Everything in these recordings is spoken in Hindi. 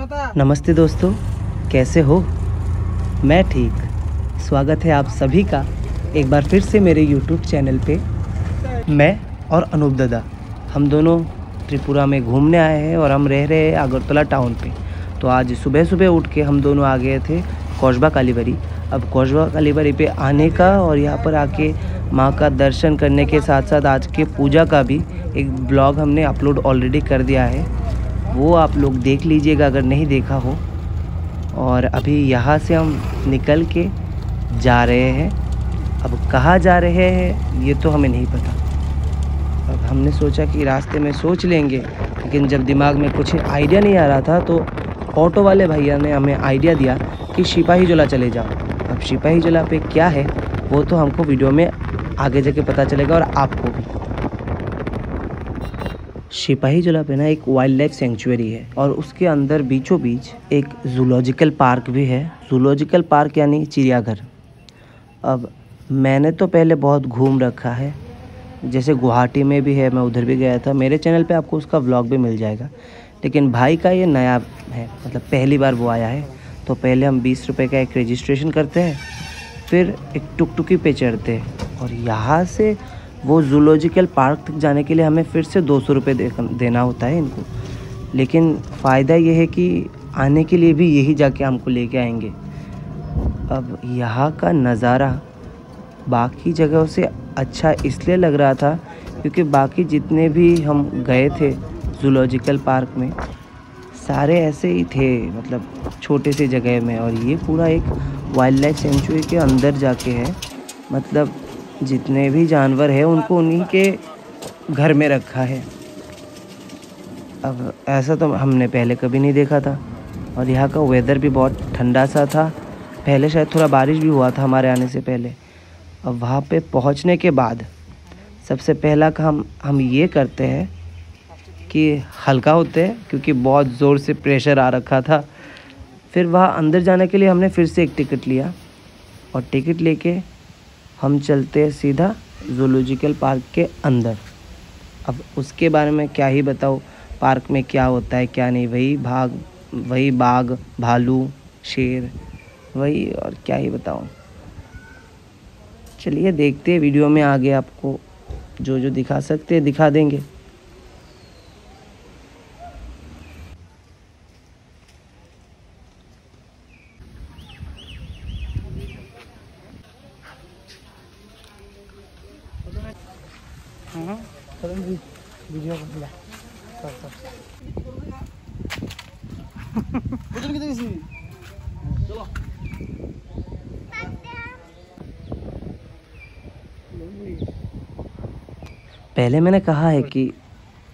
नमस्ते दोस्तों, कैसे हो? मैं ठीक। स्वागत है आप सभी का एक बार फिर से मेरे YouTube चैनल पे। मैं और अनूप दादा हम दोनों त्रिपुरा में घूमने आए हैं और हम रह रहे हैं अगरतला टाउन पे। तो आज सुबह सुबह उठ के हम दोनों आ गए थे कौशबा कालीबाड़ी। अब कौशबा कालीबाड़ी पे आने का और यहाँ पर आके माँ का दर्शन करने के साथ साथ आज के पूजा का भी एक ब्लॉग हमने अपलोड ऑलरेडी कर दिया है, वो आप लोग देख लीजिएगा अगर नहीं देखा हो। और अभी यहाँ से हम निकल के जा रहे हैं। अब कहाँ जा रहे हैं ये तो हमें नहीं पता। अब हमने सोचा कि रास्ते में सोच लेंगे, लेकिन जब दिमाग में कुछ आइडिया नहीं आ रहा था तो ऑटो वाले भैया ने हमें आइडिया दिया कि सिपाही जोला चले जाओ। अब सिपाही जोला पे क्या है वो तो हमको वीडियो में आगे जाके पता चलेगा और आपको भी। सिपाही जोला पे ना एक वाइल्ड लाइफ सेंचुरी है और उसके अंदर बीचों बीच एक जूलॉजिकल पार्क भी है। जूलॉजिकल पार्क यानी चिड़ियाघर। अब मैंने तो पहले बहुत घूम रखा है, जैसे गुवाहाटी में भी है, मैं उधर भी गया था। मेरे चैनल पे आपको उसका व्लॉग भी मिल जाएगा। लेकिन भाई का ये नया है, मतलब पहली बार वो आया है। तो पहले हम 20 रुपये का एक रजिस्ट्रेशन करते हैं, फिर एक टुकटुकी पे चढ़ते हैं और यहाँ से वो जूलॉजिकल पार्क तक जाने के लिए हमें फिर से 200 रुपये देना होता है इनको। लेकिन फ़ायदा ये है कि आने के लिए भी यही जाके हमको लेके आएंगे। अब यहाँ का नज़ारा बाकी जगहों से अच्छा इसलिए लग रहा था क्योंकि बाकी जितने भी हम गए थे जूलॉजिकल पार्क में सारे ऐसे ही थे, मतलब छोटे से जगह में। और ये पूरा एक वाइल्ड लाइफ सेंचुरी के अंदर जाके है, मतलब जितने भी जानवर हैं उनको उन्हीं के घर में रखा है। अब ऐसा तो हमने पहले कभी नहीं देखा था। और यहाँ का वेदर भी बहुत ठंडा सा था। पहले शायद थोड़ा बारिश भी हुआ था हमारे आने से पहले। अब वहाँ पे पहुँचने के बाद सबसे पहला काम हम ये करते हैं कि हल्का होते हैं, क्योंकि बहुत ज़ोर से प्रेशर आ रखा था। फिर वहाँ अंदर जाने के लिए हमने फिर से एक टिकट लिया और टिकट लेके हम चलते हैं सीधा जूलॉजिकल पार्क के अंदर। अब उसके बारे में क्या ही बताऊँ, पार्क में क्या होता है क्या नहीं, वही बाघ, भालू, शेर, वही, और क्या ही बताऊँ। चलिए देखते हैं, वीडियो में आगे आपको जो जो दिखा सकते हैं दिखा देंगे। वीडियो पहले मैंने कहा है कि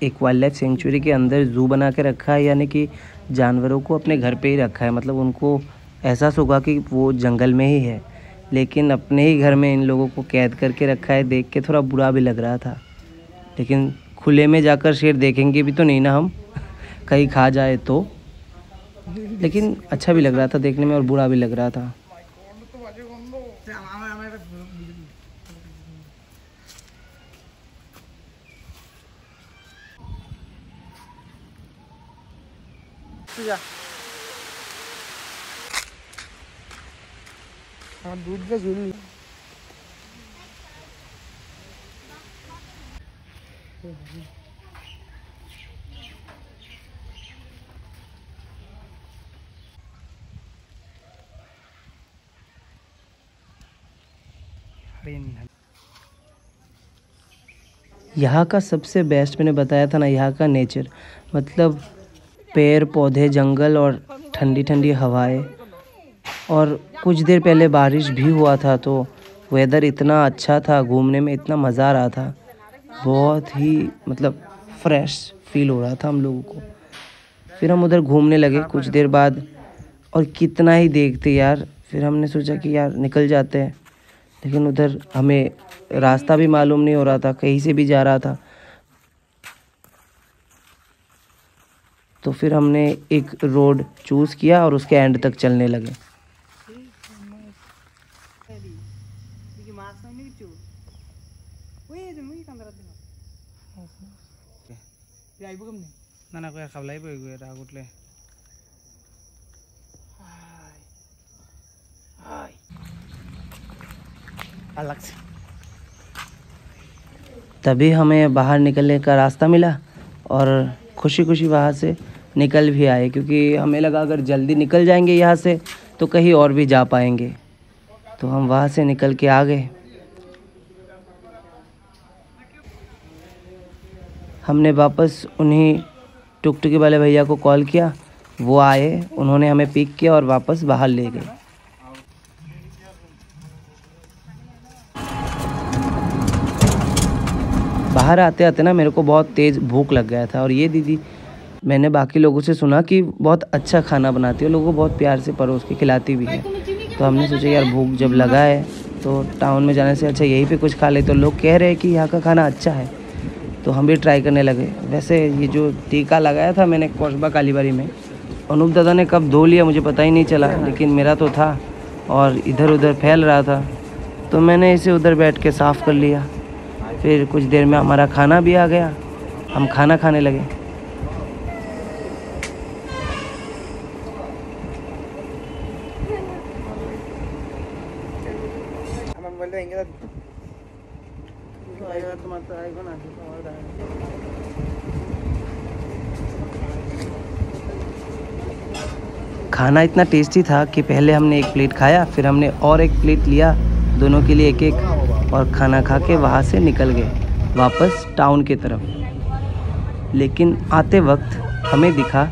एक वाइल्ड लाइफ सेंचुरी के अंदर ज़ू बना के रखा है, यानी कि जानवरों को अपने घर पे ही रखा है। मतलब उनको एहसास होगा कि वो जंगल में ही है, लेकिन अपने ही घर में इन लोगों को कैद करके रखा है। देख के थोड़ा बुरा भी लग रहा था, लेकिन खुले में जाकर शेर देखेंगे भी तो नहीं ना हम, कहीं खा जाए तो। लेकिन अच्छा भी लग रहा था देखने में और बुरा भी लग रहा था। दूध का झूल यहाँ का सबसे बेस्ट मैंने बताया था ना, यहाँ का नेचर, मतलब पेड़ पौधे, जंगल और ठंडी ठंडी हवाएं। और कुछ देर पहले बारिश भी हुआ था तो वेदर इतना अच्छा था, घूमने में इतना मज़ा आ रहा था, बहुत ही मतलब फ्रेश फील हो रहा था हम लोगों को। फिर हम उधर घूमने लगे कुछ देर बाद, और कितना ही देखते यार। फिर हमने सोचा कि यार निकल जाते हैं, लेकिन उधर हमें रास्ता भी मालूम नहीं हो रहा था, कहीं से भी जा रहा था। तो फिर हमने एक रोड चूज़ किया और उसके एंड तक चलने लगे। अलग से। तभी हमें बाहर निकलने का रास्ता मिला और खुशी खुशी वहाँ से निकल भी आए, क्योंकि हमें लगा अगर जल्दी निकल जाएंगे यहाँ से तो कहीं और भी जा पाएंगे। तो हम वहाँ से निकल के आ गए। हमने वापस उन्हीं टुकटुकी वाले भैया को कॉल किया, वो आए, उन्होंने हमें पिक किया और वापस बाहर ले गए। बाहर आते आते ना मेरे को बहुत तेज़ भूख लग गया था, और ये दीदी, मैंने बाकी लोगों से सुना कि बहुत अच्छा खाना बनाती है, लोगों को बहुत प्यार से परोस के खिलाती भी है। तो हमने सोचा यार भूख जब लगा है तो टाउन में जाने से अच्छा यहीं पे कुछ खा ले। तो लोग कह रहे हैं कि यहाँ का खाना अच्छा है, तो हम भी ट्राई करने लगे। वैसे ये जो टीका लगाया था मैंने कौशबा कालीबाड़ी में, अनूप दादा ने कब धो लिया मुझे पता ही नहीं चला, लेकिन मेरा तो था और इधर उधर फैल रहा था, तो मैंने इसे उधर बैठ के साफ़ कर लिया। फिर कुछ देर में हमारा खाना भी आ गया, हम खाना खाने लगे। खाना इतना टेस्टी था कि पहले हमने एक प्लेट खाया, फिर हमने और एक प्लेट लिया, दोनों के लिए एक एक, और खाना खा के वहाँ से निकल गए वापस टाउन की तरफ। लेकिन आते वक्त हमें दिखा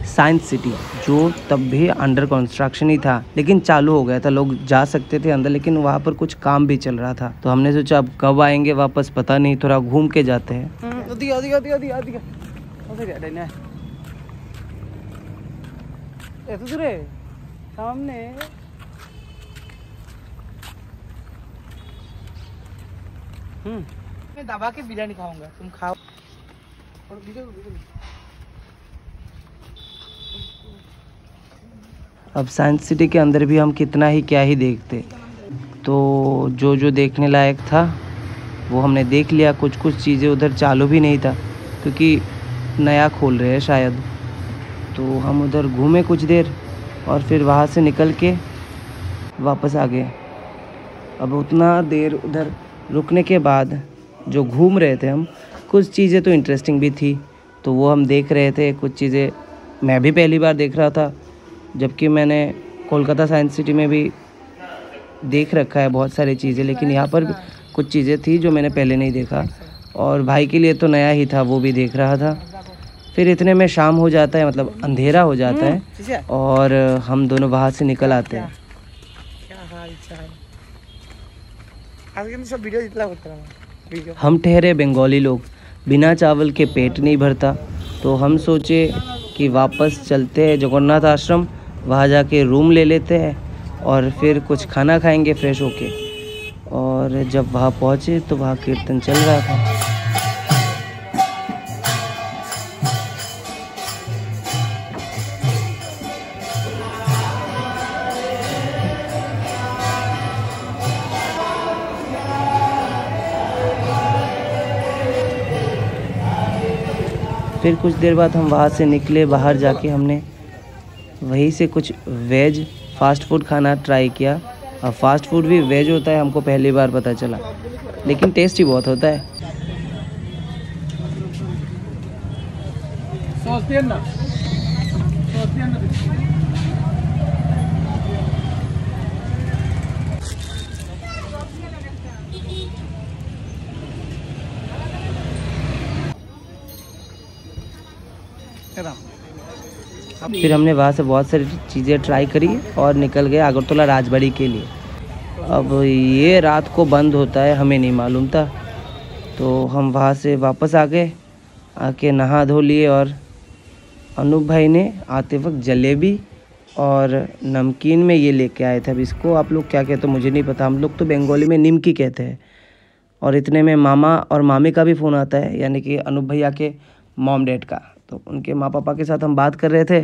साइंस सिटी, जो तब भी अंडर कंस्ट्रक्शन ही था, लेकिन चालू हो गया था, लोग जा सकते थे अंदर, लेकिन वहाँ पर कुछ काम भी चल रहा था। तो हमने सोचा अब कब आएंगे वापस पता नहीं, थोड़ा घूम के जाते हैं। सामने मैं दबा के बिरयानी खाऊंगा, तुम खाओ। अब साइंस सिटी के अंदर भी हम कितना ही क्या ही देखते, तो जो जो देखने लायक था वो हमने देख लिया। कुछ कुछ चीज़ें उधर चालू भी नहीं था, क्योंकि नया खोल रहे हैं शायद। तो हम उधर घूमे कुछ देर और फिर वहाँ से निकल के वापस आ गए। अब उतना देर उधर रुकने के बाद जो घूम रहे थे हम, कुछ चीज़ें तो इंटरेस्टिंग भी थी, तो वो हम देख रहे थे। कुछ चीज़ें मैं भी पहली बार देख रहा था, जबकि मैंने कोलकाता साइंस सिटी में भी देख रखा है बहुत सारी चीज़ें, लेकिन यहाँ पर कुछ चीज़ें थी जो मैंने पहले नहीं देखा, और भाई के लिए तो नया ही था, वो भी देख रहा था। फिर इतने में शाम हो जाता है, मतलब अंधेरा हो जाता है, और हम दोनों वहाँ से निकल आते हैं। हम ठहरे बंगाली लोग, बिना चावल के पेट नहीं भरता, तो हम सोचे कि वापस चलते हैं जगन्नाथ आश्रम, वहाँ जाके रूम ले लेते हैं और फिर कुछ खाना खाएंगे फ्रेश होके। और जब वहाँ पहुँचे तो वहाँ कीर्तन चल रहा था। फिर कुछ देर बाद हम वहाँ से निकले, बाहर जाके हमने वहीं से कुछ वेज फास्ट फूड खाना ट्राई किया। अब फास्ट फूड भी वेज होता है, हमको पहली बार पता चला, लेकिन टेस्टी बहुत होता है। फिर हमने वहाँ से बहुत सारी चीज़ें ट्राई करी और निकल गए अगरतला राजबाड़ी के लिए। अब ये रात को बंद होता है, हमें नहीं मालूम था, तो हम वहाँ से वापस आ गए, आके नहा धो लिए। और अनूप भाई ने आते वक्त जलेबी और नमकीन में ये लेके आए थे। अब इसको आप लोग क्या कहते हो मुझे नहीं पता, हम लोग तो बंगाली में निमकी कहते हैं। और इतने में मामा और मामी का भी फ़ोन आता है, यानी कि अनूप भैया के मॉम डैड का। तो उनके माँ पापा के साथ हम बात कर रहे थे,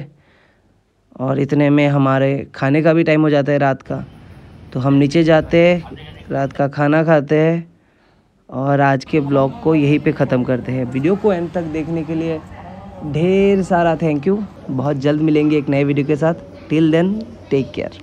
और इतने में हमारे खाने का भी टाइम हो जाता है रात का। तो हम नीचे जाते हैं, रात का खाना खाते हैं, और आज के ब्लॉग को यहीं पे ख़त्म करते हैं। वीडियो को एंड तक देखने के लिए ढेर सारा थैंक यू। बहुत जल्द मिलेंगे एक नए वीडियो के साथ। Till then take care.